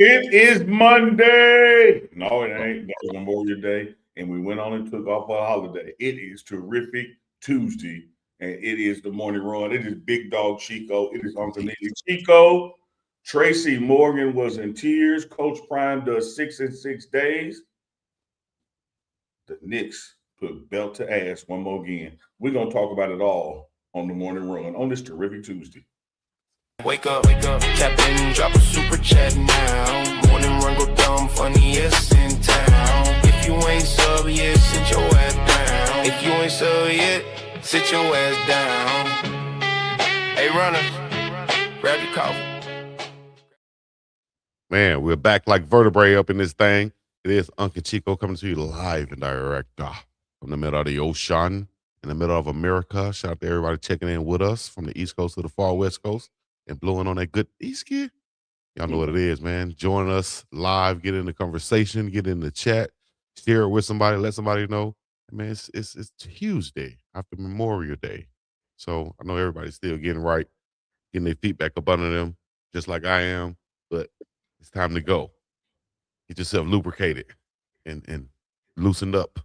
It is Monday. No, it ain't. That was Memorial Day, and we went on and took off a holiday. It is terrific Tuesday, and it is the morning run. It is Big Dog Chico. It is Uncle Neely Chico. Tracy Morgan was in tears. Coach Prime does 6 in 6 days. The Knicks put belt to ass one more again. We're gonna talk about it all on the morning run on this terrific Tuesday. Wake up, Captain, drop a super chat now. Morning run go dumb, funniest in town. If you ain't sub yet, sit your ass down. If you ain't sub yet, sit your ass down. Hey, runner, grab your coffee. Man, we're back like vertebrae up in this thing. It is Uncle Chico coming to you live and direct from the middle of the ocean, in the middle of America. Shout out to everybody checking in with us from the East Coast to the far West Coast and blowing on that good East gear. Y'all know what it is, man. Join us live, get in the conversation, get in the chat, share it with somebody, let somebody know. Man, it's Tuesday after Memorial Day. So I know everybody's still getting their feet back up under them, just like I am, but it's time to go. Get yourself lubricated and loosened up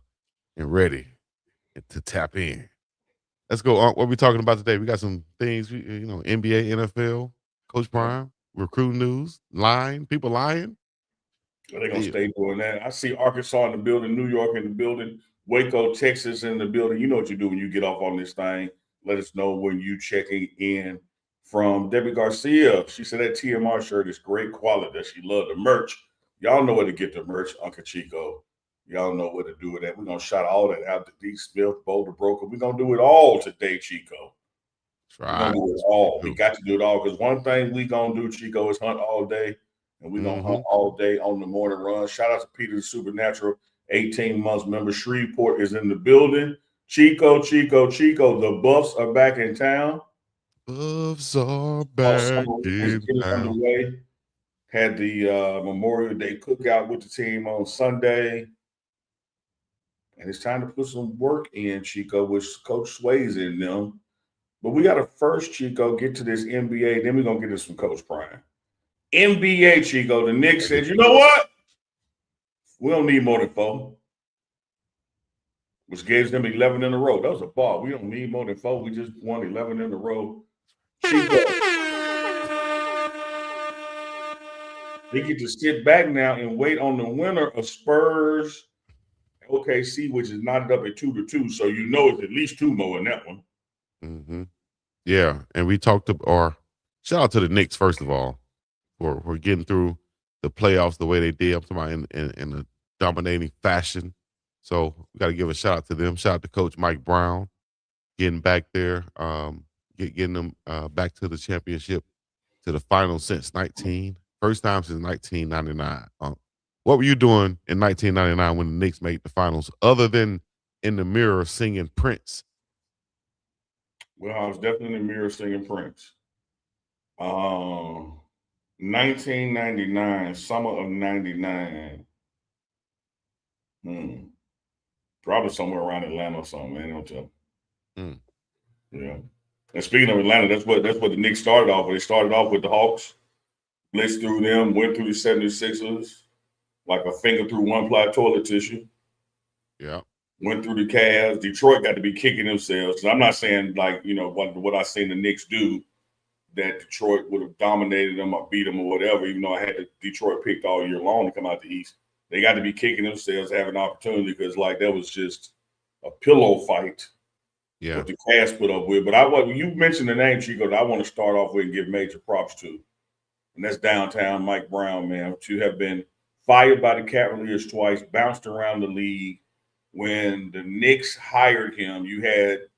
and ready to tap in. Let's go. What are we talking about today? We got some things, NBA, NFL, Coach Prime, recruiting news, people lying. They're going to stay doing that. I see Arkansas in the building, New York in the building, Waco, Texas in the building. You know what you do when you get off on this thing. Let us know when you checking in. From Debbie Garcia, she said that TMR shirt is great quality. That she loved the merch. Y'all know where to get the merch, Uncle Chico. Y'all know what to do with that. We're going to shout all that out to D. Smith, Boulder Broker. We're going to do it all today, Chico. We're going to do it all. We got to do it all because one thing we going to do, Chico, is hunt all day. And we're going to hunt all day on the morning run. Shout out to Peter the Supernatural, 18 months member. Shreveport is in the building. Chico, the Buffs are back in town. Buffs are back in town. Underway. Had the Memorial Day cookout with the team on Sunday. And it's time to put some work in, Chico, with Coach Sway's in them. But we got to first, Chico, get to this NBA. Then we're going to get to some Coach Prime. NBA, Chico, the Knicks said, you know what? We don't need more than 4. Which gives them 11 in a row. That was a ball. We don't need more than 4. We just won 11 in a row. Chico. They get to sit back now and wait on the winner of Spurs OKC, which is knotted up at 2-2. So you know it's at least 2 more in that one. Mm-hmm. Yeah, and we talked shout out to the Knicks first of all for getting through the playoffs the way they did. I'm talking about in a dominating fashion. So we got to give a shout out to them. Shout out to Coach Mike Brown getting back there, getting them back to the championship, to the final since first time since 1999. What were you doing in 1999 when the Knicks made the finals, other than in the mirror singing Prince? Well, I was definitely in the mirror singing Prince. 1999, summer of 99. Probably somewhere around Atlanta or something, man. Don't tell. Yeah. And speaking of Atlanta, that's what the Knicks started off with. They started off with the Hawks, blitzed through them, went through the 76ers like a finger through one ply toilet tissue. Yeah. Went through the Cavs. Detroit got to be kicking themselves. I'm not saying what I seen the Knicks do, that Detroit would have dominated them or beat them or whatever, even though I had Detroit picked all year long to come out the East. They got to be kicking themselves, having an opportunity, because that was just a pillow fight. Yeah. What the Cavs put up with. But you mentioned the name, Chico, that I want to start off with and give major props to. And that's downtown Mike Brown, man. You have been fired by the Cavaliers twice, bounced around the league. When the Knicks hired him, you had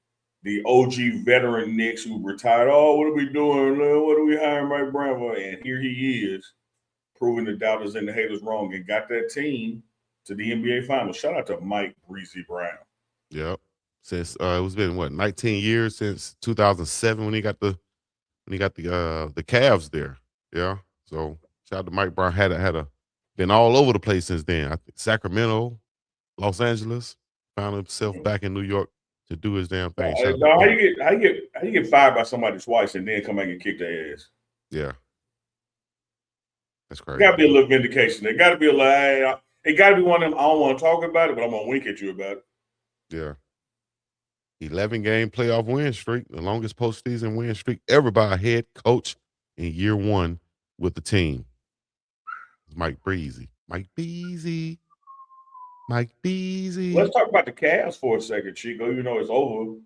the OG veteran Knicks who retired. Oh, what are we doing? What are we hiring Mike Brown for? And here he is, proving the doubters and the haters wrong, and got that team to the NBA Finals. Shout out to Mike Breezy Brown. Yep. Since it's been 19 years since 2007 when he got the Cavs there. Yeah. So shout out to Mike Brown. Had been all over the place since then. I think Sacramento, Los Angeles, found himself back in New York to do his damn thing. How you get fired by somebody twice and then come back and kick their ass? Yeah. That's crazy. Got to be a little vindication. There got to be a little. It got to be one of them. I don't want to talk about it, but I'm gonna wink at you about it. Yeah. 11-game playoff win streak, the longest postseason win streak ever by a head coach in year one with the team. Mike Breezy. Mike Beasley. Mike Beasley. Let's talk about the Cavs for a second, Chico. You know it's over.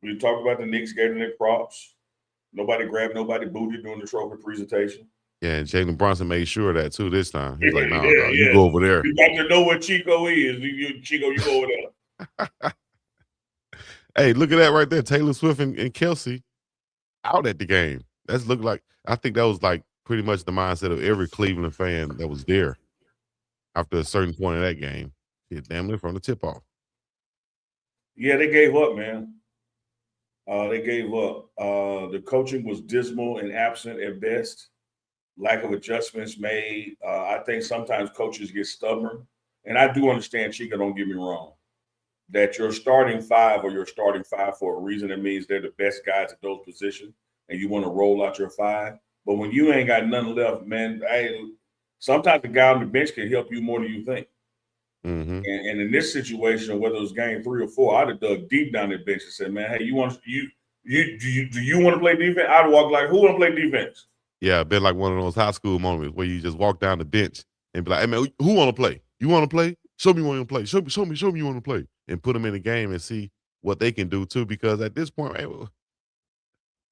We talk about the Knicks getting their props. Nobody grabbed nobody booty during the trophy presentation. Yeah, and Jalen Brunson made sure of that too this time. He's like, "No, Yeah. you go over there." You got to know what Chico is. Chico, you go over there. Hey, look at that right there. Taylor Swift and Kelsey out at the game. That's looked like, I think that was like pretty much the mindset of every Cleveland fan that was there after a certain point in that game. Hit damn near from the tip off. Yeah, they gave up, man. They gave up. The coaching was dismal and absent at best. Lack of adjustments made. I think sometimes coaches get stubborn. And I do understand, Chico, don't get me wrong, that you're starting five for a reason. It means they're the best guys at those positions, and you want to roll out your five. But when you ain't got nothing left, man, sometimes the guy on the bench can help you more than you think. Mm-hmm. And in this situation, whether it was game 3 or 4, I'd have dug deep down that bench and said, "Man, hey, do you want to play defense?" I'd walk like, "Who want to play defense?" Yeah, been like one of those high school moments where you just walk down the bench and be like, "Hey man, who want to play? You want to play? Show me you want to play. Show me you want to play." And put them in the game and see what they can do too. Because at this point, man,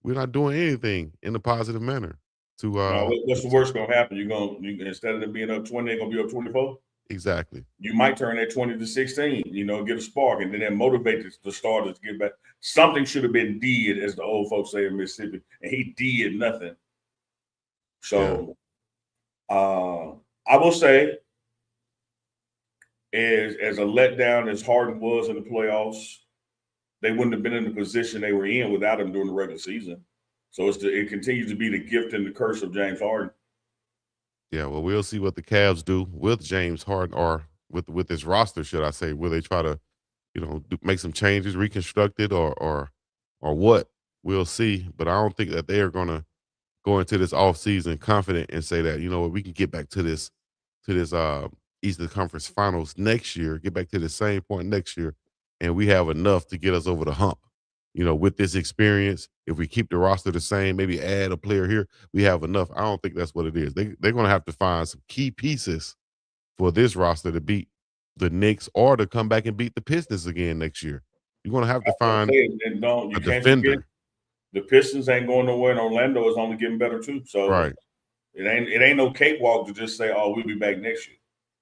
we're not doing anything in a positive manner. What's the worst gonna happen? Instead of them being up 20, they're gonna be up 24. Exactly. You might turn that 20 to 16, get a spark, and then that motivates the starters to get back. Something should have been did, as the old folks say in Mississippi, and he did nothing. So I will say, as a letdown as Harden was in the playoffs, they wouldn't have been in the position they were in without him during the regular season. So it continues to be the gift and the curse of James Harden. Yeah, well, we'll see what the Cavs do with James Harden, or with this roster, should I say? Will they try to, make some changes, reconstruct it, or what? We'll see. But I don't think that they are going to go into this offseason confident and say that, we can get back to this Eastern Conference Finals next year, get back to the same point next year, and we have enough to get us over the hump. With this experience, if we keep the roster the same, maybe add a player here, we have enough. I don't think that's what it is. They're going to have to find some key pieces for this roster to beat the Knicks or to come back and beat the Pistons again next year. You're going to have to find a defender. The Pistons ain't going nowhere, and Orlando is only getting better too. So right. It ain't no cakewalk to just say, "Oh, we'll be back next year."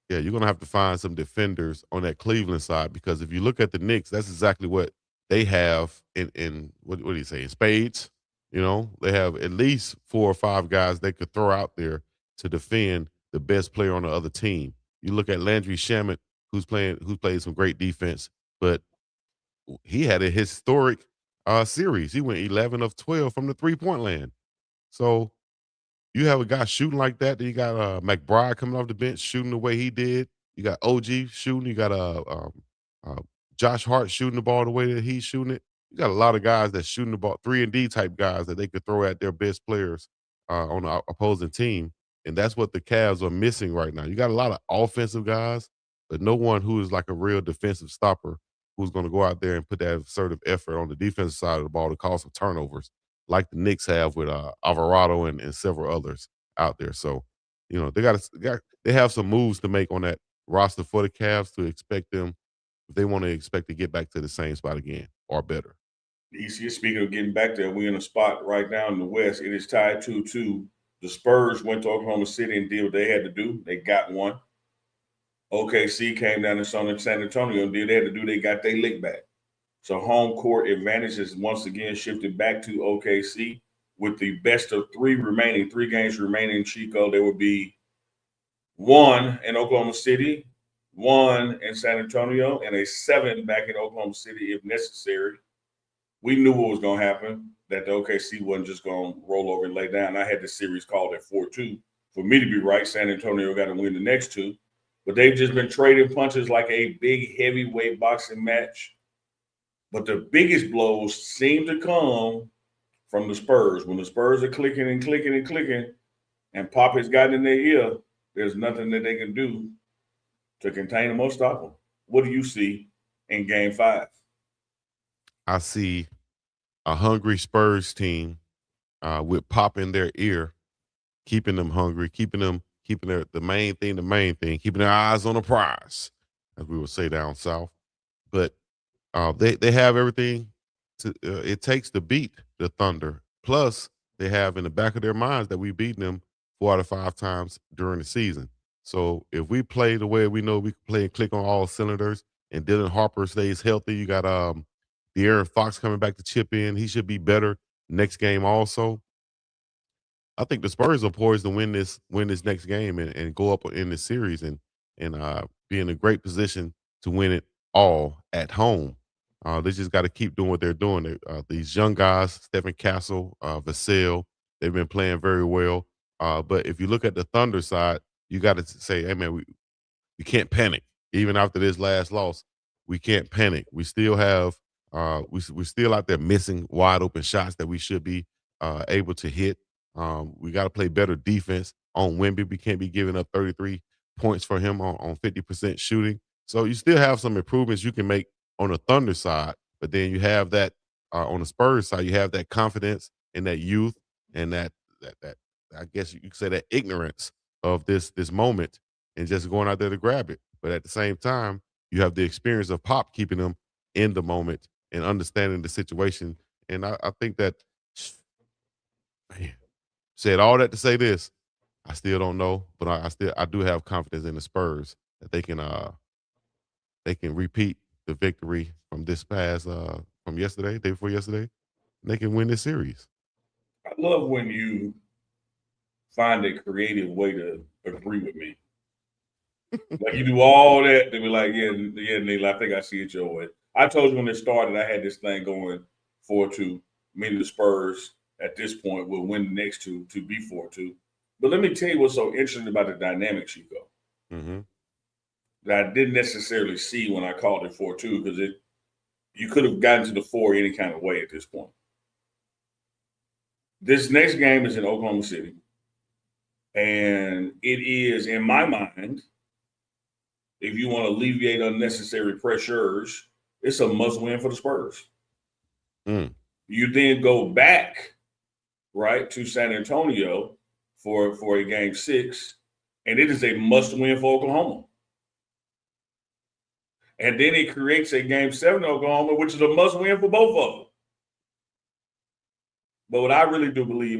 Yeah, you're going to have to find some defenders on that Cleveland side, because if you look at the Knicks, that's exactly what they have in what do you say, in spades. They have at least 4 or 5 guys they could throw out there to defend the best player on the other team. You look at Landry Shamet, who's played some great defense, but he had a historic series. He went 11 of 12 from the 3-point land. So you have a guy shooting like that. Then you got McBride coming off the bench shooting the way he did. You got OG shooting. You got Josh Hart shooting the ball the way that he's shooting it. You got a lot of guys that's shooting the ball, 3-and-D type guys that they could throw at their best players on the opposing team. And that's what the Cavs are missing right now. You got a lot of offensive guys, but no one who is like a real defensive stopper who's going to go out there and put that assertive effort on the defensive side of the ball to cause some turnovers like the Knicks have with Alvarado and several others out there. So, they have some moves to make on that roster for the Cavs to expect them, if they want to expect to get back to the same spot again or better. Speaking of getting back there, we're in a spot right now in the West. It is tied 2-2. The Spurs went to Oklahoma City and did what they had to do. They got one. OKC came down to San Antonio and did what they had to do. They got their lick back. So home court advantage is once again shifted back to OKC with the best of 3 games remaining. Chico, there would be 1 in Oklahoma City, 1 in San Antonio, and a 7 back in Oklahoma City if necessary. We knew what was going to happen, that the OKC wasn't just going to roll over and lay down. I had the series called at 4-2. For me to be right, San Antonio got to win the next 2. But they've just been trading punches like a big heavyweight boxing match. But the biggest blows seem to come from the Spurs. When the Spurs are clicking and clicking and clicking, and Pop has gotten in their ear, there's nothing that they can do to contain them or stop them. What do you see in Game 5? I see a hungry Spurs team with Pop in their ear, keeping them hungry, keeping the main thing, keeping their eyes on the prize, as we would say down south. But they have everything it takes to beat the Thunder. Plus, they have in the back of their minds that we've beaten them 4 out of 5 times during the season. So if we play the way we know we can play and click on all cylinders, and Dylan Harper stays healthy, you got De'Aaron Fox coming back to chip in. He should be better next game also. I think the Spurs are poised to win this next game and go up in this series and be in a great position to win it all at home. They just got to keep doing what they're doing. These young guys, Stephen Castle, Vassell, they've been playing very well. But if you look at the Thunder side, you got to say, hey man, we can't panic. Even after this last loss, we can't panic. We still have we're still out there missing wide open shots that we should be able to hit. We got to play better defense on Wemby. We can't be giving up 33 points for him on 50% shooting. So you still have some improvements you can make on the Thunder side, but then you have that on the Spurs side, you have that confidence and that youth and that I guess you could say that ignorance of this moment and just going out there to grab it. But at the same time, you have the experience of Pop keeping them in the moment and understanding the situation. And I think that, man, said all that to say this, I still don't know, but I do have confidence in the Spurs that they can repeat the victory from this past from yesterday, day before yesterday, and they can win this series. I love when you find a creative way to agree with me. Like you do all that, they be like, yeah, Neil, I think I see it your way. I told you when it started, I had this thing going 4-2. Meaning the Spurs at this point will win the next two to be 4-2. But let me tell you what's so interesting about the dynamics, Chico. Mm-hmm. That I didn't necessarily see when I called it 4-2 because you could have gotten to the 4 any kind of way at this point. This next game is in Oklahoma City. And it is, in my mind, if you want to alleviate unnecessary pressures, it's a must-win for the Spurs. Mm. You then go back, right, to San Antonio for a Game 6, and it is a must-win for Oklahoma. And then it creates a Game 7 in Oklahoma, which is a must-win for both of them. But what I really do believe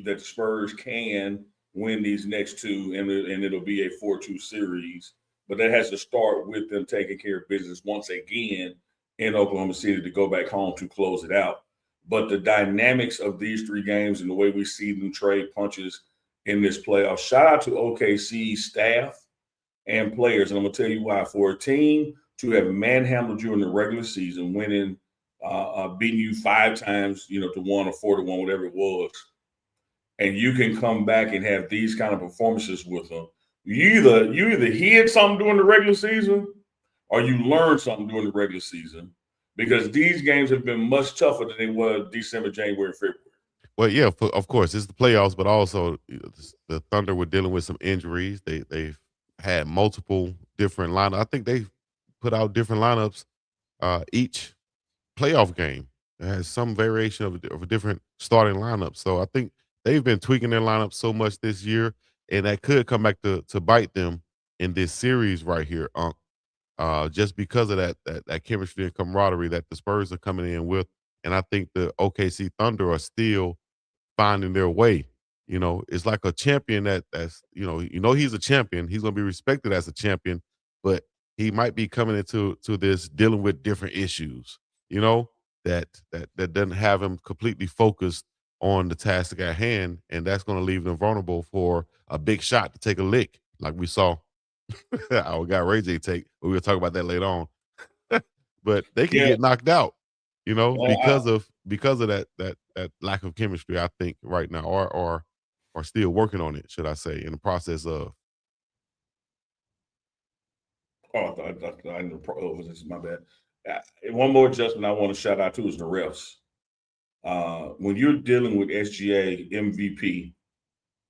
that the Spurs can win these next two, and it'll be a 4-2 series. But that has to start with them taking care of business once again in Oklahoma City to go back home to close it out. But the dynamics of these 3 games and the way we see them trade punches in this playoff, shout out to OKC staff and players. And I'm going to tell you why. For a team to have manhandled you in the regular season, winning, beating you 5 times, to 1 or 4-1, whatever it was, and you can come back and have these kind of performances with them, you either hid something during the regular season or you learned something during the regular season, because these games have been much tougher than they were December, January, February. Well, yeah, of course, it's the playoffs, but also the Thunder were dealing with some injuries. They've had multiple different lineups. I think they put out different lineups each playoff game. It has some variation of a different starting lineup. So I think they've been tweaking their lineup so much this year, and that could come back to bite them in this series right here, just because of that chemistry and camaraderie that the Spurs are coming in with. And I think the OKC Thunder are still finding their way. It's like a champion that's he's a champion. He's going to be respected as a champion, but he might be coming into this dealing with different issues, that doesn't have him completely focused on the task at hand, and that's going to leave them vulnerable for a big shot to take a lick, like we saw our guy Ray J take. But we'll talk about that later on. But they can get knocked out, because of that lack of chemistry. I think right now, or still working on it, should I say, in the process of. This is my bad. One more adjustment I want to shout out to is the refs. When you're dealing with SGA MVP,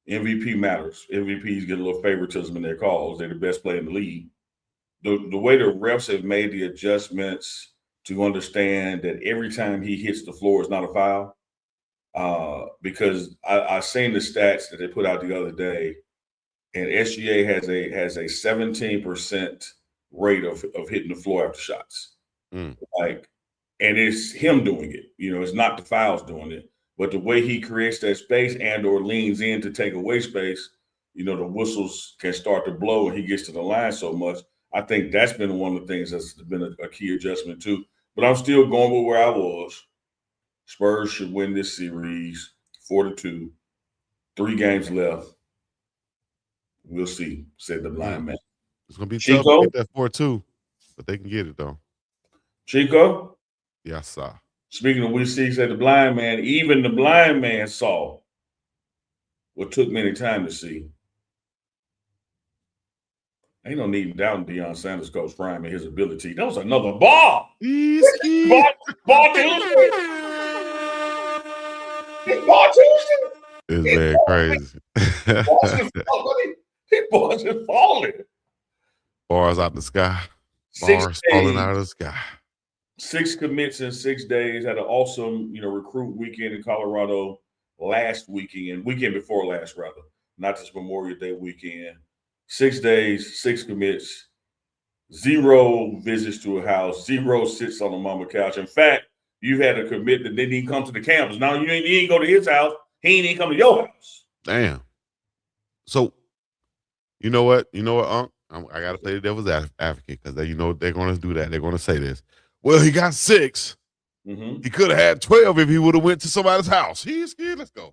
MVP matters. MVPs get a little favoritism in their calls. They're the best player in the league. The way the refs have made the adjustments to understand that every time he hits the floor, it's not a foul. Because I seen the stats that they put out the other day, and SGA has a 17% rate of hitting the floor after shots. Like, and it's him doing it. It's not the fouls doing it, but the way he creates that space and or leans in to take away space, the whistles can start to blow and he gets to the line so much. I think that's been one of the things that's been a key adjustment too. But I'm still going with where I was. Spurs should win this series 4-2. 3 games left. We'll see, said the blind man. It's going to be Chico? tough to get that 4-2, but they can get it though. Chico? Yes, sir. Speaking of we see, said the blind man, even the blind man saw what took many time to see. Ain't no need in doubting Deion Sanders, Coach Prime, and his ability. That was another ball. Ball Tuesday. Ball Tuesday. It's very crazy. Balls just falling. Bars out the sky. Bars falling out of the sky. 6 commits in 6 days. Had an awesome, recruit weekend in Colorado last weekend before last, rather, not this Memorial Day weekend. 6 days, 6 commits, 0 visits to a house, 0 sits on the mama couch. In fact, you've had a commit that didn't even come to the campus. Now you ain't go to his house. He ain't even come to your house. Damn. So, you know what, Unc? I got to play the devil's advocate because they're going to do that. They're going to say this. Well, he got 6. Mm-hmm. He could have had 12 if he would have went to somebody's house. He's scared. Let's go.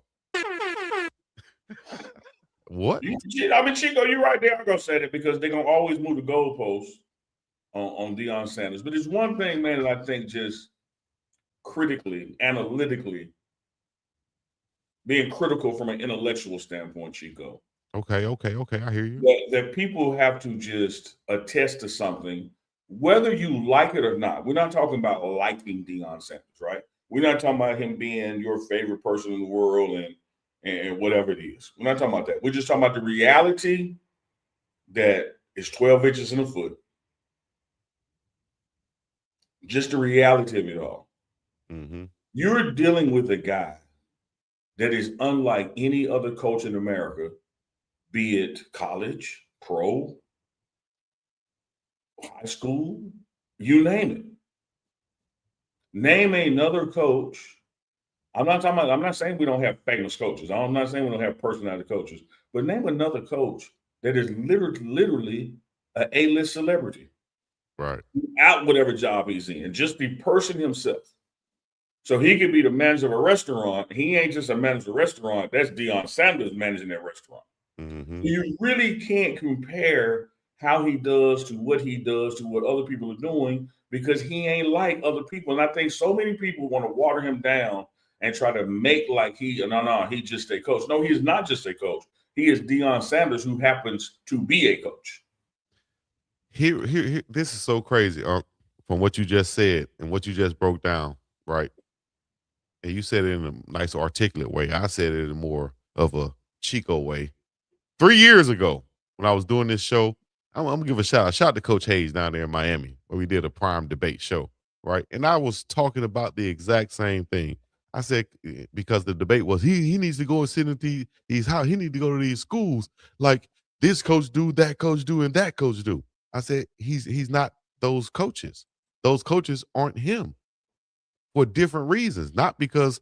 What? Chico, you're right there. I'm going to say that because they're going to always move the goalposts on Deion Sanders. But there's one thing, man, that I think just critically, analytically, being critical from an intellectual standpoint, Chico. Okay. I hear you. That people have to just attest to something, whether you like it or not. We're not talking about liking Deion Sanders, right? We're not talking about him being your favorite person in the world and whatever it is. We're not talking about that. We're just talking about the reality that is 12 inches in a foot. Just the reality of it all. Mm-hmm. You're dealing with a guy that is unlike any other coach in America, be it college, pro, high school, you name it. Name another coach. I'm not saying we don't have famous coaches. I'm not saying we don't have personality coaches, but name another coach that is literally an A-list celebrity. Right. Out whatever job he's in, just the person himself. So he could be the manager of a restaurant. He ain't just a manager of a restaurant. That's Deion Sanders managing that restaurant. Mm-hmm. You really can't compare how he does to what he does to what other people are doing because he ain't like other people. And I think so many people want to water him down and try to make like he's just a coach. No, he is not just a coach. He is Deion Sanders, who happens to be a coach. Here, this is so crazy, from what you just said and what you just broke down, right? And you said it in a nice articulate way. I said it in more of a Chico way. 3 years ago, when I was doing this show, I'm gonna give a shout out. Shout out to Coach Hayes down there in Miami, where we did a prime debate show, right? And I was talking about the exact same thing. I said, because the debate was he needs to go and sit in these house. He needs to go to these schools like this coach do, that coach do, and that coach do. I said he's not those coaches. Those coaches aren't him for different reasons. Not because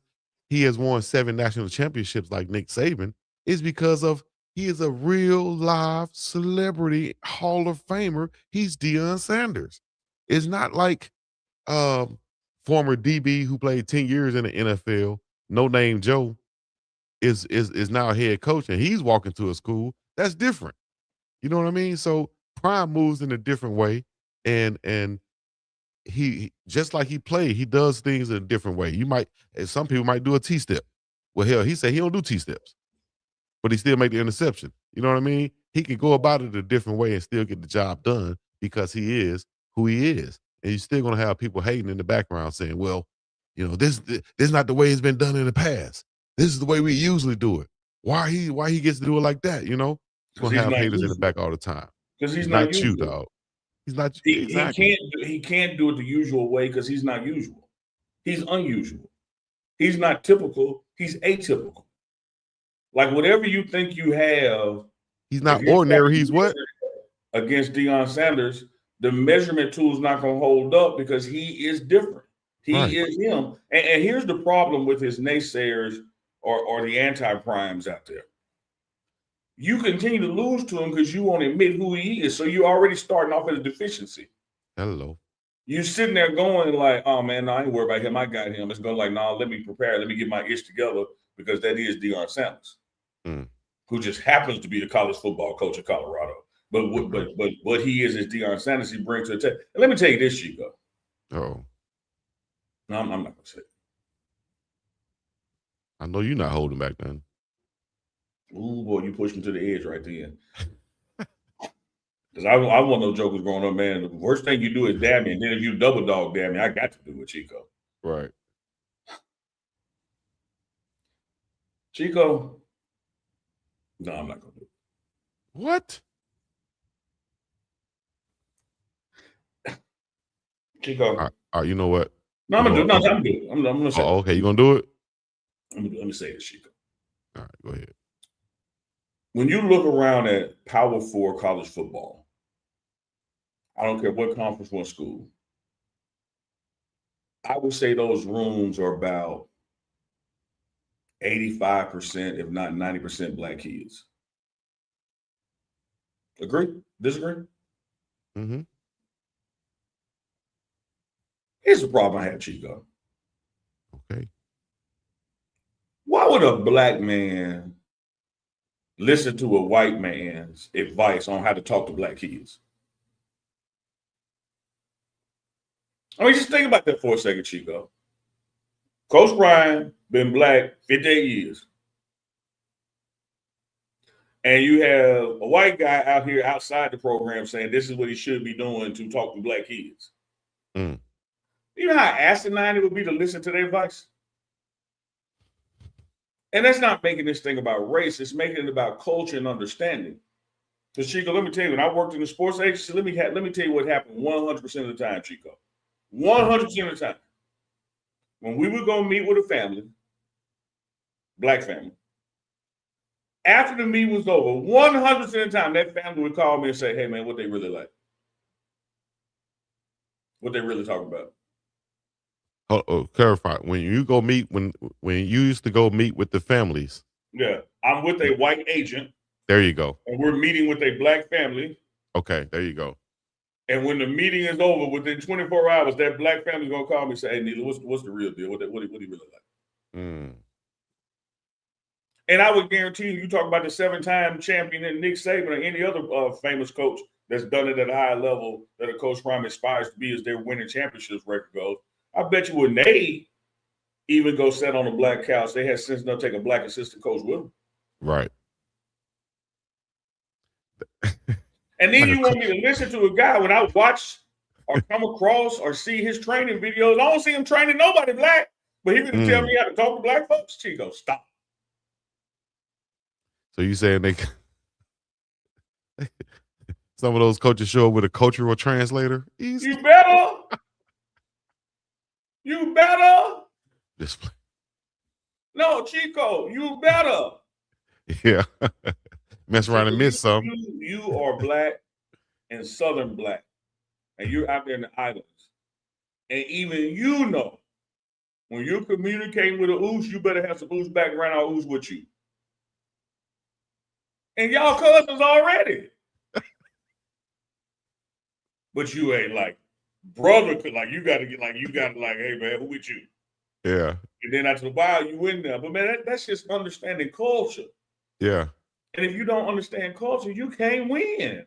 he has won 7 national championships like Nick Saban. It's because of he is a real live celebrity Hall of Famer. He's Deion Sanders. It's not like former DB who played 10 years in the NFL, No Name Joe, is now a head coach and he's walking to a school. That's different. You know what I mean? So Prime moves in a different way, and he just like he played, he does things in a different way. Some people might do a T-step. Well, hell, he said he don't do T-steps, but he still make the interception. You know what I mean? He can go about it a different way and still get the job done because he is who he is. And you're still going to have people hating in the background saying, well, this is not the way it's been done in the past. This is the way we usually do it. why he gets to do it like that, you know? He's Because gonna he's have not haters in the used to back it. all the time. Because he's He's not not used you, to it. dog. He's not He exactly. can't do it the usual way because he's not usual. He's unusual. He's not typical. He's atypical. Like whatever you think you have, He's if not you're trying ordinary. to He's what? measure against Deion Sanders, the measurement tool is not going to hold up because he is different. He Right. is him. And here's the problem with his naysayers or the anti-primes out there. You continue to lose to him because you won't admit who he is. So you're already starting off at a deficiency. Hello. You sitting there going like, oh man, no, I ain't worried about him. I got him. It's going like, no, let me prepare. Let me get my ish together because that is Deion Sanders, who just happens to be the college football coach of Colorado. But what he is Deion Sanders. He brings to the table. And let me tell you this, Chico. Oh, No, I'm not going to say it. I know you're not holding back then. Ooh, boy, you pushed me to the edge right then. Because I want no jokers growing up, man. The worst thing you do is damn me. And then if you double dog damn me, I got to do it, Chico. Right. Chico, no, I'm not going to do it. What? Chico. All right, you know what? No, I'm going to do it. No, I'm good. I'm going to say Oh, okay. You going to do it? Let me say this, Chico. All right, go ahead. When you look around at Power 4 college football, I don't care what conference, what school, I would say those rooms are about 85%, if not 90% black kids. Agree? Disagree? Mm-hmm. Here's the problem I have, Chico. Okay. Why would a black man listen to a white man's advice on how to talk to black kids? I mean, just think about that for a second, Chico. Coach Brian been black 58 years. And you have a white guy out here outside the program saying this is what he should be doing to talk to black kids. Mm. You know how asinine it would be to listen to their advice? And that's not making this thing about race. It's making it about culture and understanding. Because, Chico, let me tell you, when I worked in the sports agency, let me tell you what happened 100% of the time, Chico. 100% of the time. When we would go meet with a family, black family, after the meeting was over, 100% of the time, that family would call me and say, hey, man, what they really like? What they really talk about? Clarify. When you go meet, when you used to go meet with the families. Yeah, I'm with a white agent. There you go. And we're meeting with a black family. Okay, there you go. And when the meeting is over, within 24 hours, that black family is going to call me and say, hey, Neela, what's the real deal? What do you really like? Mm. And I would guarantee you talk about the 7-time champion and Nick Saban or any other famous coach that's done it at a high level that a Coach Prime aspires to be as their winning championships record goes. I bet you when they even go sit on a black couch, they had sense enough to take a black assistant coach with them. Right. And then you want me to listen to a guy when I watch or come across or see his training videos. I don't see him training nobody black, but he gonna tell me how to talk to black folks. Chico, stop. So you saying they some of those coaches show up with a cultural translator? Easy. You better. You better. Display. No, Chico, you better. Yeah. Mess around and miss some. You are black and Southern black, and you're out there in the islands. And even you know, when you're communicating with a ooze, you better have some ooze background or ooze with you. And y'all cousins already. But you ain't like brother, like you gotta get like hey man, who with you? Yeah. And then after a while you in there. But man, that's just understanding culture. Yeah. And if you don't understand culture, you can't win.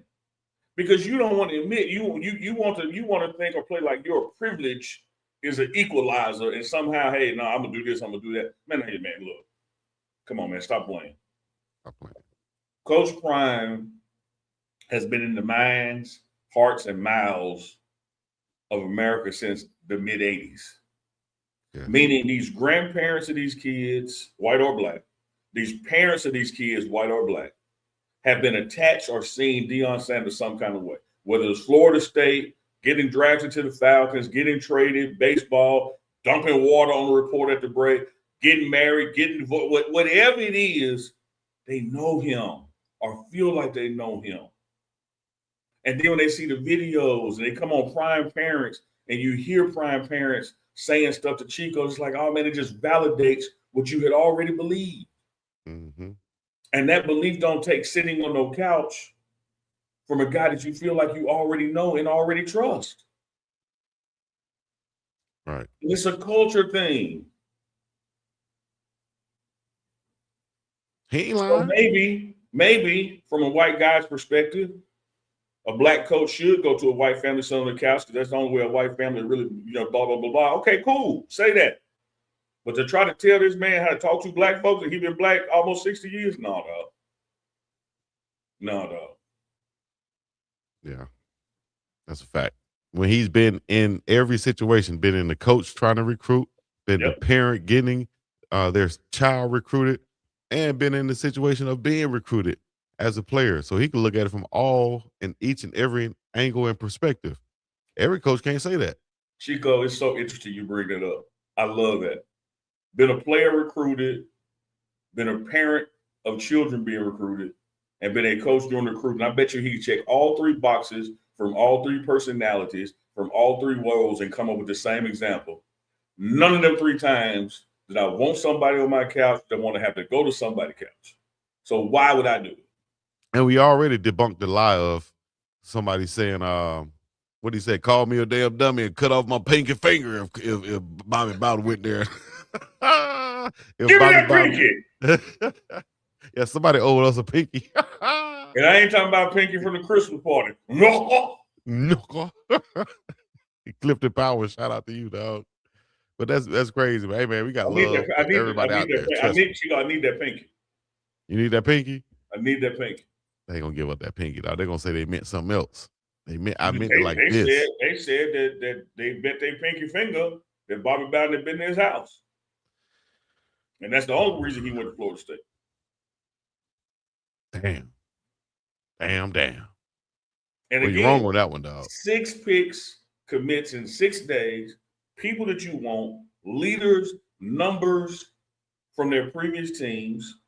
Because you don't want to admit you want to think or play like your privilege is an equalizer and somehow, hey, no, I'm gonna do this, I'm gonna do that. Man, hey man, look. Come on, man, stop playing. Stop playing. Coach Prime has been in the minds, hearts, and mouths of America since the mid-'80s. Yeah. Meaning these grandparents of these kids, white or black, these parents of these kids, white or black, have been attached or seen Deion Sanders some kind of way, whether it's Florida State, getting drafted to the Falcons, getting traded, baseball, dumping water on the report at the break, getting married, getting whatever it is, they know him or feel like they know him. And then when they see the videos and they come on Prime Parents and you hear Prime Parents saying stuff to Chico, it's like, oh man, it just validates what you had already believed. Mm-hmm. And that belief don't take sitting on no couch from a guy that you feel like you already know and already trust. Right. It's a culture thing. He ain't So lying. maybe from a white guy's perspective, a black coach should go to a white family sit on the couch because that's the only way a white family really, blah, blah, blah, blah. Okay, cool. Say that. But to try to tell this man how to talk to black folks and he's been black almost 60 years, no, dog. No, dog. Yeah, that's a fact. When he's been in every situation, been in the coach trying to recruit, been the parent getting their child recruited, and been in the situation of being recruited as a player. So he can look at it from all and each and every angle and perspective. Every coach can't say that. Chico, it's so interesting you bring that up. I love that. Been a player recruited, been a parent of children being recruited, and been a coach during the recruiting. I bet you he can check all three boxes from all three personalities, from all three roles, and come up with the same example. None of them 3 times did I want somebody on my couch that want to have to go to somebody's couch. So why would I do it? And we already debunked the lie of somebody saying, what he said, call me a damn dummy and cut off my pinky finger if Bobby Bowden went there. Give me that pinky. Yeah, somebody owed us a pinky. And I ain't talking about pinky from the Christmas party. No. He clipped the power. Shout out to you, dog. But that's crazy, man. Hey, man, we got love for everybody out there. I need that pinky. You need that pinky? I need that pinky. They ain't gonna give up that pinky, dog. They're gonna say they meant something else. I meant it like this. They said that they bet their pinky finger that Bobby Bowden had been in his house. And that's the only reason he went to Florida State. Damn. And again, you're wrong on that one, dog. 6 picks, commits in 6 days, people that you want, leaders, numbers from their previous teams,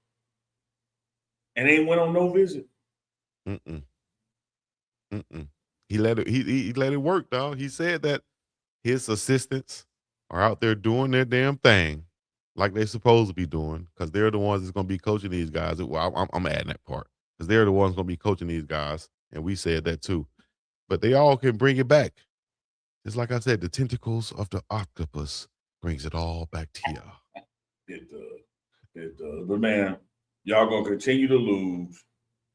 and they went on no visit. He let it work, dog. He said that his assistants are out there doing their damn thing like they're supposed to be doing because they're the ones that's going to be coaching these guys. Well, I'm adding that part because they're the ones going to be coaching these guys, and we said that too. But they all can bring it back. It's like I said, the tentacles of the octopus brings it all back to you. It does. It does. But man, y'all going to continue to lose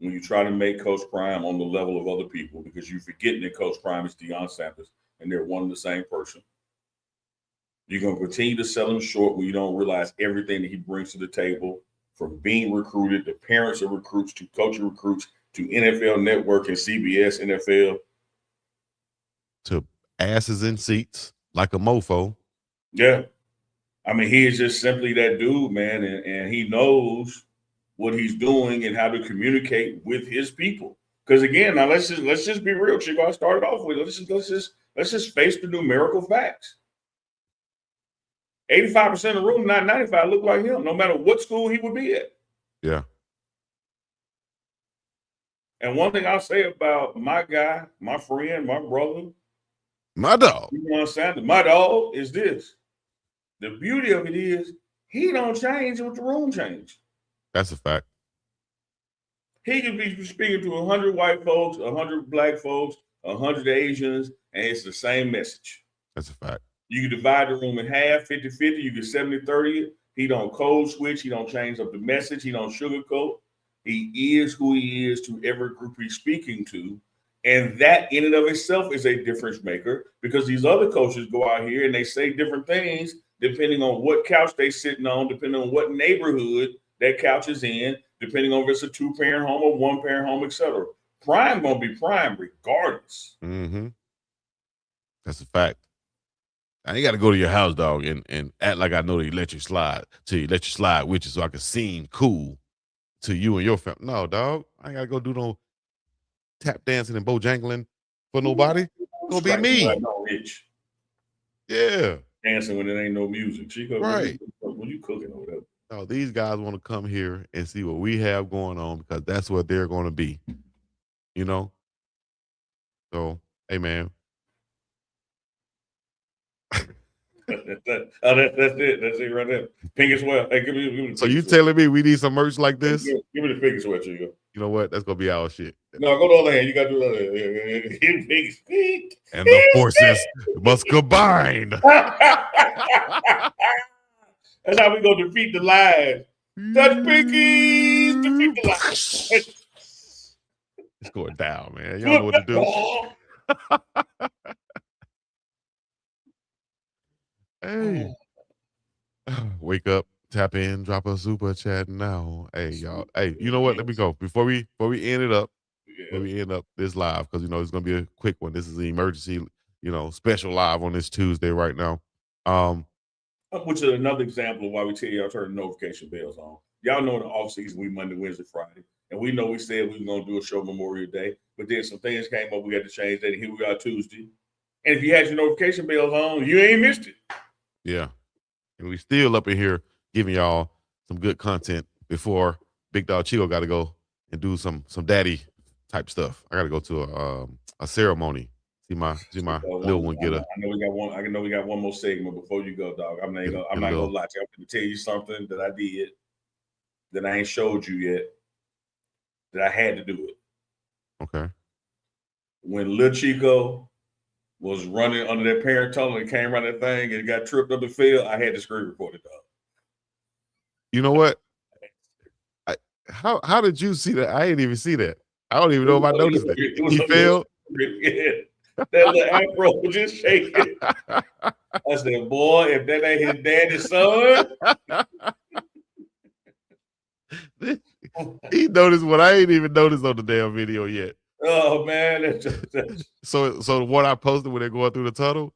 when you try to make Coach Prime on the level of other people because you're forgetting that Coach Prime is Deion Sanders and they're one and the same person. You're going to continue to sell him short when you don't realize everything that he brings to the table, from being recruited, to parents of recruits, to coaching recruits, to NFL Network and CBS NFL. To asses in seats like a mofo. Yeah. I mean, he is just simply that dude, man, and he knows what he's doing and how to communicate with his people. Because again, now let's just be real, Chico. I started off with let's just face the numerical facts. 85% of the room, not 95, look like him, no matter what school he would be at. Yeah. And one thing I'll say about my guy, my friend, my brother, my dog, my dog is this. The beauty of it is he don't change with the room change. That's a fact. He could be speaking to 100 white folks, 100 black folks, 100 Asians, and it's the same message. That's a fact. You can divide the room in half, 50-50. You get 70-30. He don't code switch. He don't change up the message. He don't sugarcoat. He is who he is to every group he's speaking to. And that in and of itself is a difference maker because these other coaches go out here and they say different things depending on what couch they're sitting on, depending on what neighborhood that couch is in, depending on if it's a 2-parent home or 1-parent home, etc. Prime gonna be prime regardless. That's a fact. I ain't got to go to your house, dog, and act like I know the electric slide with you so I can seem cool to you and your family. No, dog. I ain't got to go do no tap dancing and bojangling for nobody. Gonna be me. Like no rich. Yeah. Dancing when it ain't no music. Chico, right. When you cooking or whatever. No, these guys want to come here and see what we have going on because that's what they're going to be. You know? So, hey, man. That's it. That's it right there. Pink as well. Hey, give me so you telling me we need some merch like this? Give me the pink as well, Chico. You know what? That's gonna be our shit. No, go to the other hand. You gotta do the other hand. And the forces must combine. That's how we gonna defeat the lies. Touch pinkies, defeat the lies. It's going down, man. Y'all know what to do. Hey. Wake up, tap in, drop a super chat now. Hey, y'all. Hey, you know what? Let me go. Before we end it up, we end up this live, because it's gonna be a quick one. This is the emergency, special live on this Tuesday right now. Which is another example of why we tell y'all turn the notification bells on. Y'all know in the off season we Monday, Wednesday, Friday. And we know we said we were gonna do a show Memorial Day, but then some things came up, we had to change that, and here we are Tuesday. And if you had your notification bells on, you ain't missed it. Yeah. And we still up in here giving y'all some good content before Big Dog Chico got to go and do some daddy type stuff. I got to go to a ceremony. See my little one get a. I know we got one more segment before you go, dog. I'm not gonna lie to you. I'm gonna tell you something that I did that I ain't showed you yet. That I had to do it. Okay. When Lil Chico was running under that parent tunnel and came around that thing and got tripped up and fell, I had to screen record it, dog. You know what? How did you see that? I didn't even see that. I don't even know if I noticed it. He failed. Yeah. That little afro was just shaking. I said, boy, if that ain't his daddy's son. He noticed what I ain't even noticed on the damn video yet. Oh man, so what I posted when they're going through the tunnel?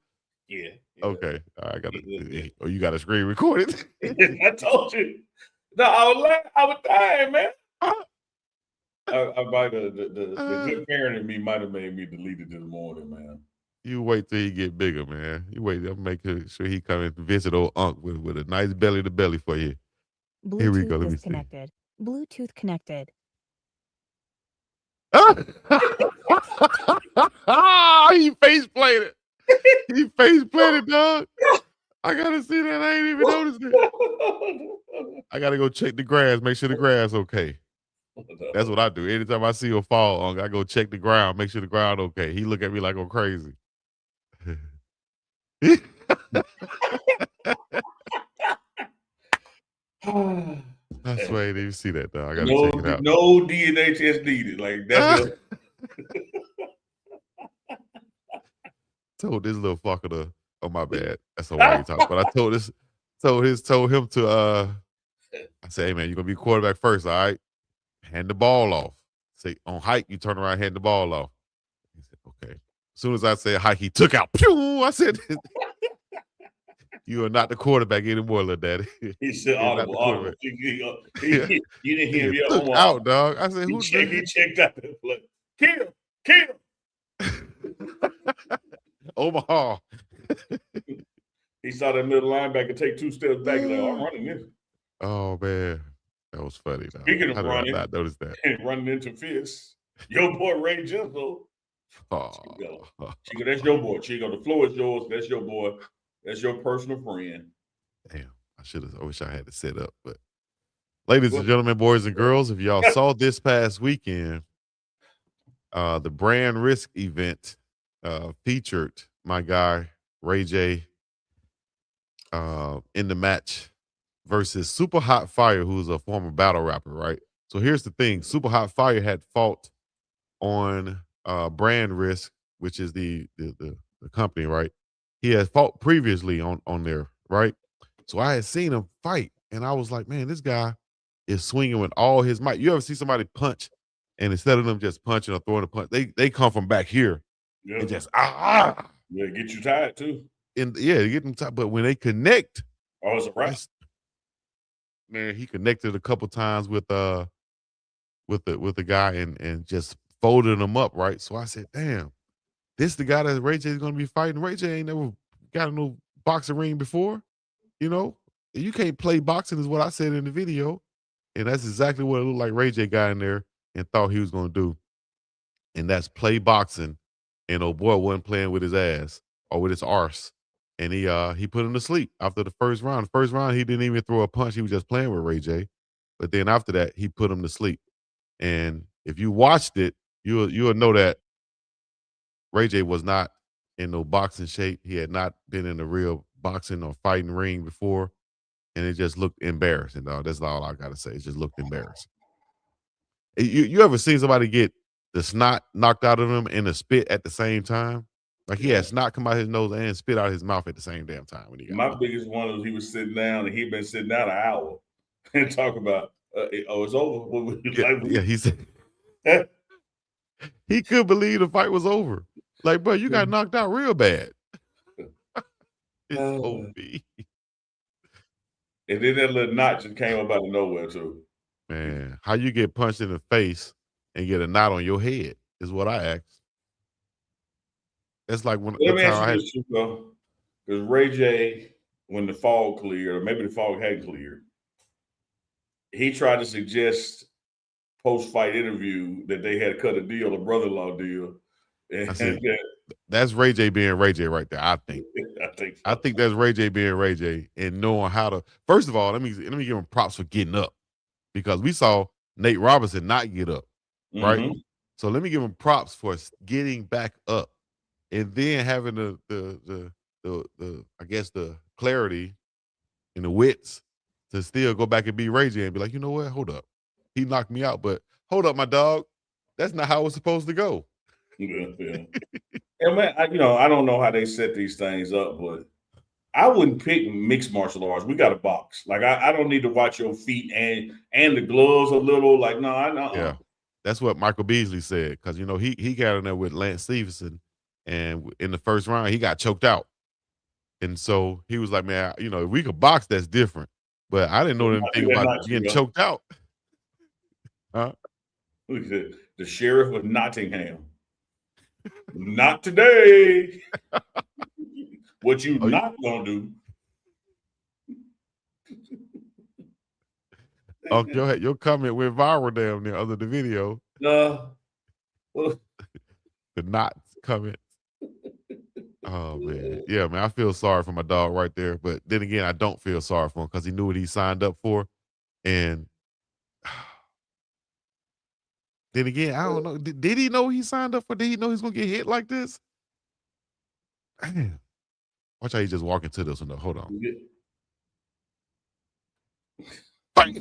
Yeah. Okay. I got to. Oh, you got a screen recorded? I told you. No, I was dying, man. I might have the good parent in me might have made me delete it this morning, man. You wait till he get bigger, man. You wait. I'll make sure he come and visit old Unc with a nice belly to belly for you. Bluetooth Here we go. Let me connected. Bluetooth connected. He face planted. He face planted, dog. I gotta see that. I ain't even noticed it. I gotta go check the grass, make sure the grass okay. That's what I do. Anytime I see a fall, I go check the ground, make sure the ground okay. He look at me like I'm crazy. I swear I didn't even see that, though. I gotta check it out. No DNA test needed. Like that's told this little fucker to. Oh my bad. That's a white talk. But I told him to. I said, hey man, you're gonna be quarterback first, all right? Hand the ball off. Say on hike, you turn around, hand the ball off. He said, okay. As soon as I said hike, he took out. Pew! I said, you are not the quarterback anymore, little daddy. He said audible. You didn't hear me took out, dog. I said, he checked out the play. Kill. Omaha. He saw that middle linebacker take 2 steps back and like, I'm running this. Oh man. That was funny. Speaking of running, I not noticed that. And running into fists. Your boy Ray Jimbo. Chico, that's your boy. Chico, the floor is yours. That's your boy. That's your personal friend. Damn, I wish I had it set up. But ladies and gentlemen, boys and girls, if y'all saw this past weekend, the brand risk event featured my guy Ray J in the match versus Super Hot Fire, who's a former battle rapper, right? So here's the thing. Super Hot Fire had fought on brand risk, which is the company, right? He had fought previously on there, right? So I had seen him fight, and I was like, man, this guy is swinging with all his might. You ever see somebody punch, and instead of them just punching or throwing a punch, they come from back here and just Yeah, get you tired too. you get them top, but when they connect, Oh, it's a wrap. Man, he connected a couple times with the guy and just folded him up, right? So I said, damn, this the guy that Ray J is gonna be fighting. Ray J ain't never got in no boxing ring before, you know. You can't play boxing is what I said in the video. And that's exactly what it looked like Ray J got in there and thought he was gonna do. And that's play boxing. And old boy wasn't playing with his ass or with his arse. And he put him to sleep after the first round. The first round, he didn't even throw a punch. He was just playing with Ray J. But then after that, he put him to sleep. And if you watched it, you'll know that Ray J was not in no boxing shape. He had not been in a real boxing or fighting ring before. And it just looked embarrassing, dog. That's all I gotta say. It just looked embarrassing. You ever seen somebody get the snot knocked out of him and the spit at the same time? Like he had snot come out his nose and spit out his mouth at the same damn time when he got My knocked. biggest one was he was sitting down and he'd been sitting down an hour and talk about, it's over. Yeah, he said he couldn't believe the fight was over. Like, bro, you got knocked out real bad. It's OB. And then that little knot just came up out of nowhere too. Man, how you get punched in the face and get a knot on your head is what I asked. That's like when Let the me time ask I you had. this, Chico, because Ray J, when the fog cleared, or maybe the fog hadn't cleared, he tried to suggest post-fight interview that they had cut a deal, a brother-in-law deal. And I said, that's Ray J being Ray J right there. I think. I think that's Ray J being Ray J and knowing how to. First of all, let me give him props for getting up because we saw Nate Robinson not get up, right? Mm-hmm. So let me give him props for getting back up and then having the I guess the clarity and the wits to still go back and be Ray J and be like, you know what? Hold up, he knocked me out, but hold up, my dog. That's not how it was supposed to go. Yeah. And man, I don't know how they set these things up, but I wouldn't pick mixed martial arts. We got a box. Like I don't need to watch your feet and the gloves a little. Like no, I know. Yeah, that's what Michael Beasley said because he got in there with Lance Stevenson, and in the first round he got choked out, and so he was like, man, if we could box, that's different. But I didn't know anything about getting choked out. Huh? The sheriff of Nottingham. Not today. What you not gonna do? Oh, your comment went viral down there under the video. Well, the knots comment. Oh man, yeah, man. I feel sorry for my dog right there, but then again, I don't feel sorry for him because he knew what he signed up for, and then again, I don't know. Did he know what he signed up for? Did he know he's gonna get hit like this? Man. Watch how he just walk into this one though. Hold on. Bam.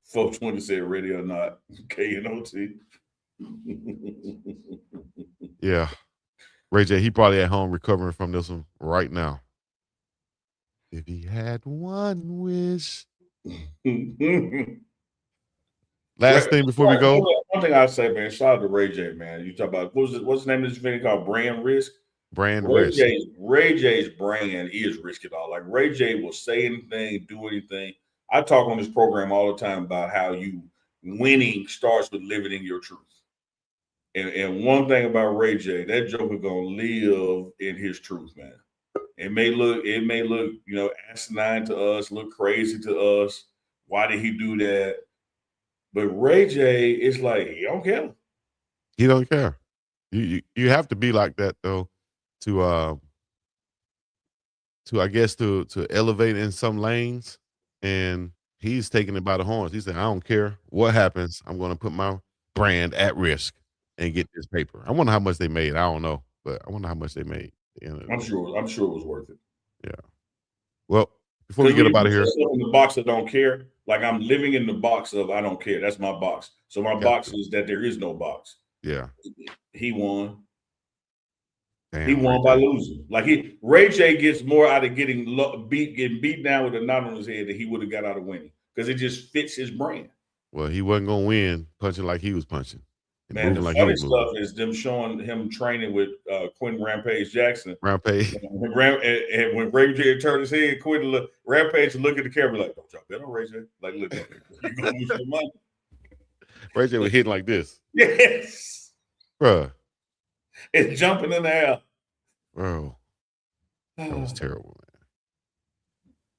420 said ready or not. KNOT. Yeah. Ray J, he probably at home recovering from this one right now. If he had one wish. Last thing before we go. One thing I say, man, shout out to Ray J, man. You talk about what's the name of this video called? Brand Risk? Brand Risk. Ray J's brand is Risk It All. Like Ray J will say anything, do anything. I talk on this program all the time about how winning starts with living in your truth. And one thing about Ray J, that joker gonna live in his truth, man. It may look, asinine to us, look crazy to us. Why did he do that? But Ray J is like, he don't care. He don't care. You have to be like that though, to I guess to elevate in some lanes. And he's taking it by the horns. He said, I don't care what happens. I'm going to put my brand at risk and get this paper. I wonder how much they made. I don't know, but I wonder how much they made. I'm sure it was worth it. Yeah. Well, before we get up out of here. In the box of don't care, like I'm living in the box of I don't care. That's my box. So my box is that there is no box. Yeah. He won. Damn, he won by losing. Like Ray J gets more out of getting beat down with a knot on his head than he would have got out of winning because it just fits his brand. Well, he wasn't gonna win punching like he was punching, and Man, the moving like he funny was moving. stuff is them showing him training with Quentin Rampage Jackson. Rampage. And when Ray J turned his head, Quentin Rampage look at the camera like, "Don't y'all bet on Ray J." Like, look, you gonna lose your money. Ray J was hitting like this. Yes, Bruh. it's jumping in the air. Bro, that was terrible, man.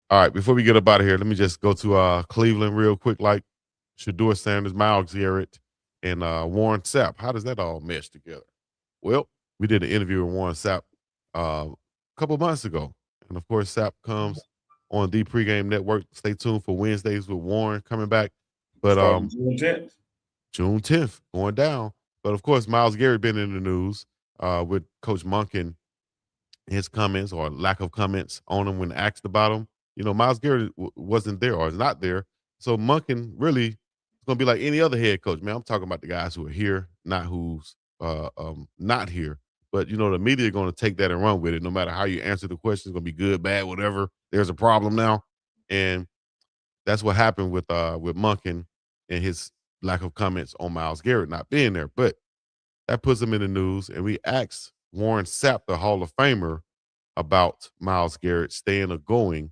All right, before we get up out of here, let me just go to Cleveland real quick. Like Shedeur Sanders, Myles Garrett, and Warren Sapp. How does that all mesh together? Well, we did an interview with Warren Sapp a couple months ago. And, of course, Sapp comes on the Pregame Network. Stay tuned for Wednesdays with Warren coming back. But Starting June 10th. June 10th, going down. But, of course, Myles Garrett been in the news with Coach Monken, his comments or lack of comments on him when asked about him. You know, Myles Garrett wasn't there or is not there. So Monken really is going to be like any other head coach. Man, I'm talking about the guys who are here, not who's not here. But, you know, the media are going to take that and run with it. No matter how you answer the question, it's going to be good, bad, whatever. There's a problem now. And that's what happened with Monken and his lack of comments on Myles Garrett not being there. But that puts him in the news. And we asked Warren Sapp, the Hall of Famer, about Myles Garrett staying or going.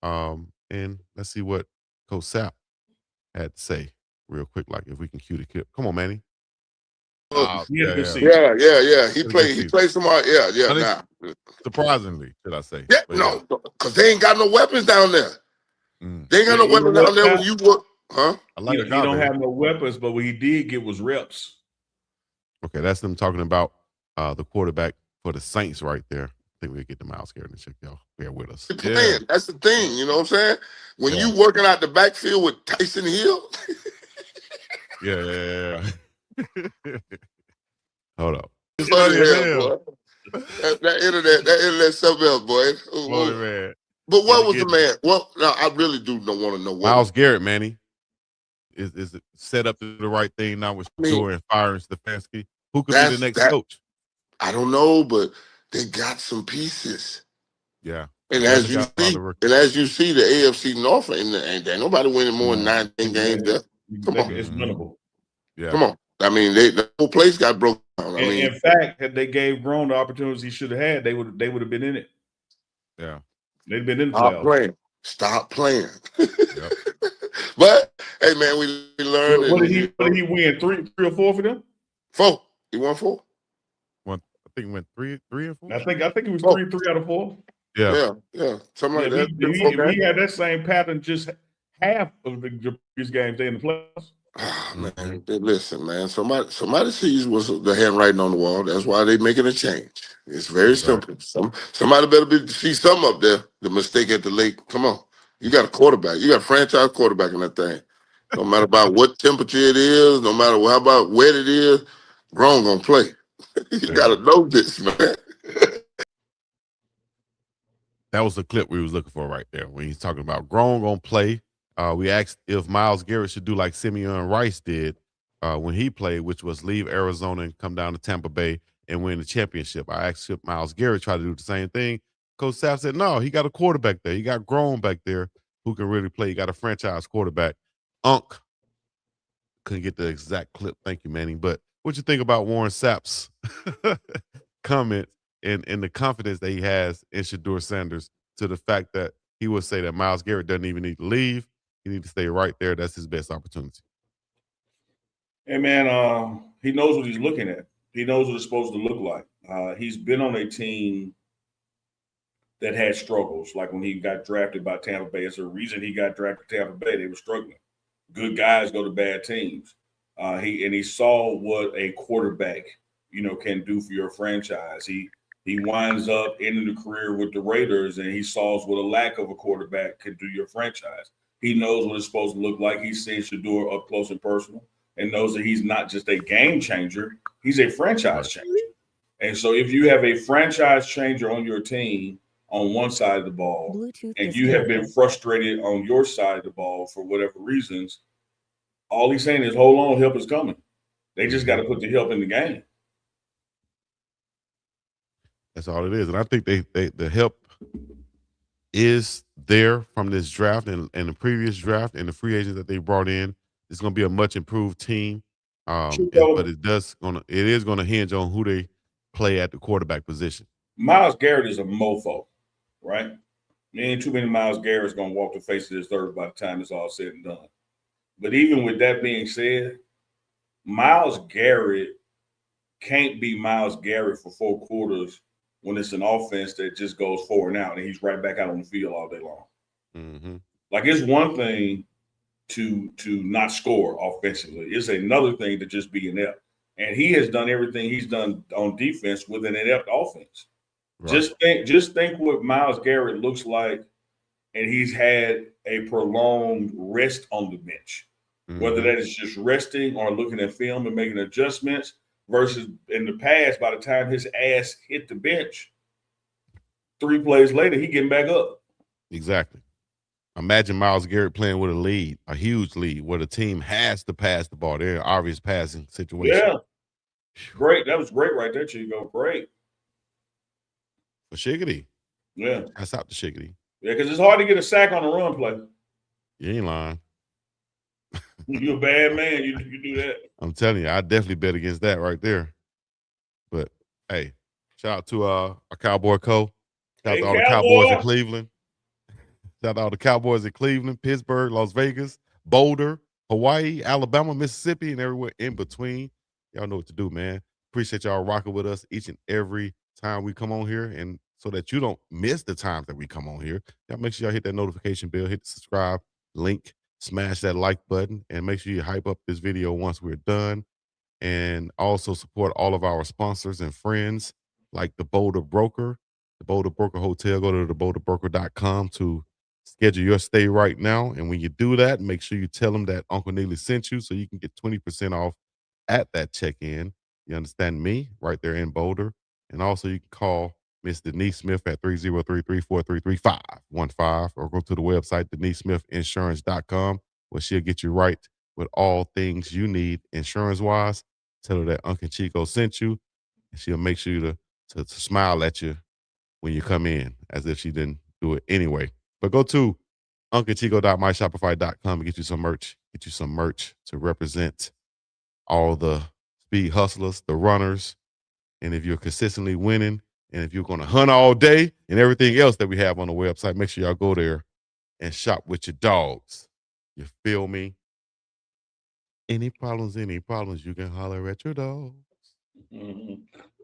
And let's see what Coach Sapp had to say real quick. Like if we can cue the clip. Come on, Manny. Yeah. He played somebody. Yeah. Surprisingly, should I say? Yeah, But no, because they ain't got no weapons down there. They ain't got no You weapons know down there what? when you work, huh? I like He the guy don't there. have no weapons, but what he did get was reps. Okay, that's them talking about the quarterback for the Saints right there. I think we'll get the Myles Garrett and check y'all. Bear with us. Playing. That's the thing, you know what I'm saying? When you working out the backfield with Tyson Hill. Yeah. Hold up. It's funny as hell, boy. That internet something else, boy. Boy, man. But what was the man? Well, no, I really do want to know what Myles Garrett, Manny. Is it set up to do the right thing now with Shedeur and firing Stefanski? Who could be the next coach? I don't know, but they got some pieces. Yeah. And as you see, the AFC North ain't nobody winning more than 19 games there. Come on. It's winnable. Yeah. Come on. I mean, the whole place got broken down. In fact, had they gave Brown the opportunities he should have had, they would have been in it. Yeah. They'd been in the playoffs. Stop playing. Yep. But hey, man, we learned. What did he win? Three or four for them? 4. He won 4. I think he went 3 and 4. I think it was 3 out of 4. Yeah. Something like that. If he had that same pattern, just half of the previous games they in the playoffs. Oh, man, listen, man. Somebody sees what's the handwriting on the wall. That's why they making a change. It's very simple. Somebody better see something up there. The mistake at the lake. Come on, you got a quarterback. You got a franchise quarterback in that thing. No matter about what temperature it is, no matter how about wet it is, Grown gonna play. You gotta know this, man. That was the clip we was looking for right there when he's talking about Grown gonna play. We asked if Myles Garrett should do like Simeon Rice did when he played, which was leave Arizona and come down to Tampa Bay and win the championship. I asked if Myles Garrett tried to do the same thing. Coach Sapp said, no, he got a quarterback there. He got Grown back there who can really play. He got a franchise quarterback. Couldn't get the exact clip. Thank you, Manning. But what you think about Warren Sapp's comments and the confidence that he has in Shedeur Sanders to the fact that he would say that Myles Garrett doesn't even need to leave. He needs to stay right there. That's his best opportunity. Hey, man, he knows what he's looking at. He knows what it's supposed to look like. He's been on a team that had struggles, like when he got drafted by Tampa Bay. It's a reason he got drafted to Tampa Bay. They were struggling. Good guys go to bad teams. He saw what a quarterback, can do for your franchise. He winds up ending the career with the Raiders, and he saw what a lack of a quarterback could do your franchise. He knows what it's supposed to look like. He's seen Shedeur up close and personal and knows that he's not just a game changer. He's a franchise changer. And so if you have a franchise changer on your team on one side of the ball, Bluetooth and you have been frustrated on your side of the ball for whatever reasons, all he's saying is, hold on, help is coming. They just got to put the help in the game. That's all it is. And I think the help is there from this draft and the previous draft and the free agents that they brought in. It's going to be a much improved team. But it is gonna hinge on who they play at the quarterback position. Myles Garrett is a mofo, right? Ain't too many Myles Garrett's gonna walk the face of this earth by the time it's all said and done. But even with that being said, Myles Garrett can't be Myles Garrett for 4 quarters when it's an offense that just goes forward and out and he's right back out on the field all day long. Mm-hmm. Like, it's one thing to not score offensively. It's another thing to just be inept. And he has done everything he's done on defense with an inept offense. Right. Just think what Myles Garrett looks like, and he's had a prolonged rest on the bench. Mm-hmm. Whether that is just resting or looking at film and making adjustments, versus in the past, by the time his ass hit the bench, 3 plays later, he getting back up. Exactly. Imagine Myles Garrett playing with a lead, a huge lead, where the team has to pass the ball. They're in an obvious passing situation. Yeah. Great. That was great right there, Chico. Great. For Shiggity. Yeah. That's out to Shiggity. Yeah, because it's hard to get a sack on a run play. You ain't lying. You're a bad man. You do that. I'm telling you, I definitely bet against that right there. But hey, shout out to our Cowboy Co. Shout out to all the Cowboys in Cleveland. Shout out to all the Cowboys in Cleveland, Pittsburgh, Las Vegas, Boulder, Hawaii, Alabama, Mississippi, and everywhere in between. Y'all know what to do, man. Appreciate y'all rocking with us each and every time we come on here. And so that you don't miss the times that we come on here, y'all make sure y'all hit that notification bell, hit the subscribe link, smash that like button, and make sure you hype up this video once we're done. And also support all of our sponsors and friends like the Boulder Broker, the Boulder Broker Hotel. Go to theboulderbroker.com to schedule your stay right now. And when you do that, make sure you tell them that Uncle Neely sent you so you can get 20% off at that check-in. You understand me? Right there in Boulder. And also you can call Miss Denise Smith at 303-343-5515 or go to the website denisesmithinsurance.com where she'll get you right with all things you need insurance-wise. Tell her that Uncle Chico sent you, and she'll make sure to smile at you when you come in as if she didn't do it anyway. But go to unclechico.myshopify.com and get you some merch. Get you some merch to represent all the speed hustlers, the runners. And if you're consistently winning, and if you're going to hunt all day and everything else that we have on the website, make sure y'all go there and shop with your dogs. You feel me? Any problems, you can holler at your dogs. Mm-hmm.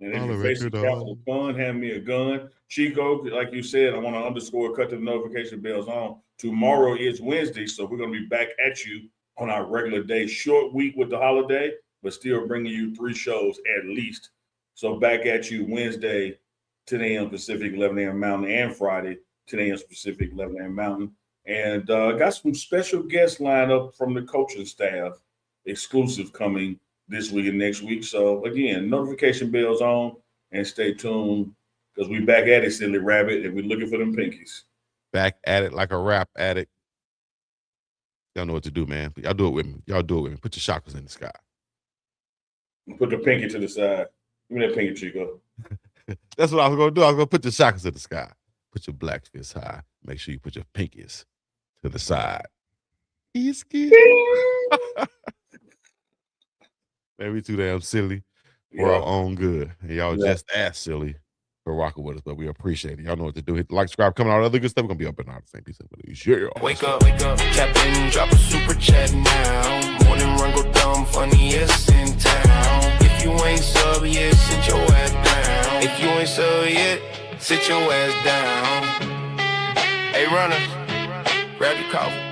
And if you're facing capital fun, hand me a gun. Chico, like you said, I want to underscore, cut the notification bells on. Tomorrow is Wednesday, so we're going to be back at you on our regular day. Short week with the holiday, but still bringing you 3 shows at least. So back at you Wednesday, 10 a.m. Pacific, 11 a.m. Mountain, and Friday, 10 a.m. Pacific, 11 a.m. Mountain. And got some special guests lined up from the coaching staff, exclusive coming this week and next week. So, again, notification bells on and stay tuned because we back at it, Silly Rabbit, and we're looking for them pinkies. Back at it like a rap addict. Y'all know what to do, man. Y'all do it with me. Put your chakras in the sky. Put the pinky to the side. Give me that pinky, Chico. That's what I was going to do. I was going to put your chakras in the sky. Put your black fist high. Make sure you put your pinkies to the side. Man, we too damn silly for our own good. And y'all just as silly for rocking with us, but we appreciate it. Y'all know what to do. Hit the like, subscribe, coming out, other good stuff. We're going to be up in all the same piece of it. Yeah. Wake up, Captain, drop a super chat now. Morning run, go dumb, funniest in town. If you ain't sub yet, sit your ass down. If you ain't sub yet, sit your ass down. Hey, runner, grab your coffee.